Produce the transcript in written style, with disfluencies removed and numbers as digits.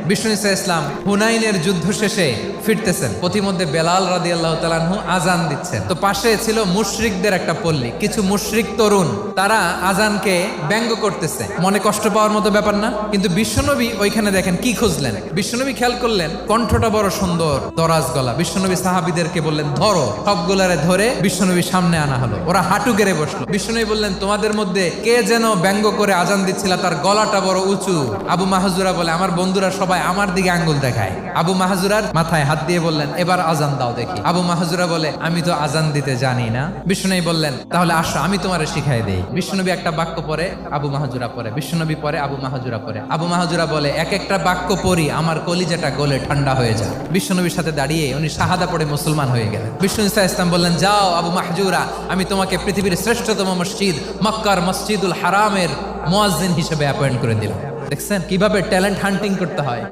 বিষ্ণু ইসা ইসলাম হুনাইনের যুদ্ধ শেষে ফিরতেছেন, পথিমধ্যে বেলাল রাদিয়াল্লাহু তাআলা আনহু আজান দিচ্ছেন। তো পাশে ছিল মুশরিকদের একটা পল্লী, কিছু মুশরিক তরুণ, তারা আজানকে ব্যঙ্গ করতেছে। মনে কষ্ট পাওয়ার মতো ব্যাপার না? কিন্তু বিশ্বনবী ওইখানে দেখেন কি খুঁজলেন। বিশ্বনবী খেয়াল করলেন কণ্ঠটা বড় সুন্দর, দরাজ গলা। বিশ্বনবী সাহাবীদেরকে বললেন ধরো, সবগুলারে ধরে বিশ্বনবী সামনে আনা হলো। ওরা হাঁটু গেড়ে বসলো। বিশ্বনবী বললেন তোমাদের মধ্যে কে যেন ব্যঙ্গ করে আজান দিচ্ছিল, তার গলাটা বড় উঁচু। আবু মাহজুরা বলে আমার বন্ধুরা সবাই আমার দিকে আঙ্গুল দেখায়। আবু মাহজুরার মাথায় হাত দিয়ে বললেন এবার আজান দাও দেখি। আবু মাহজুরা বলে আমি তো আজান দিতে জানি না। বিশ্বনবী বললেন তাহলে আসো আমি তোমারে শিখাই দেই। বিশ্বনবী একটা বাক্য পরে, আবু মাহজুরা পরে, বিশ্বনবী পরে, আবু মাহজুরা পরে। আবু মাহজুরা বলে এক একটা বাক্য পড়ি আমার কলিজাটা গলে ঠান্ডা হয়ে যায়। বিশ্বনবীর সাথে দাঁড়িয়ে উনি শাহাদা পড়ে মুসলমান হয়ে গেলেন। বিষ্ণু ইসা ইসলাম বললেন যাও আবু মাহজুরা, আমি তোমাকে পৃথিবীর শ্রেষ্ঠতম মসজিদ মক্কার মসজিদুল হারামের মুয়াজ্জিন হিসেবে অ্যাপয়েন্ট করে দিলাম। দেখছেন কিভাবে ট্যালেন্ট হান্টিং করতে হয়।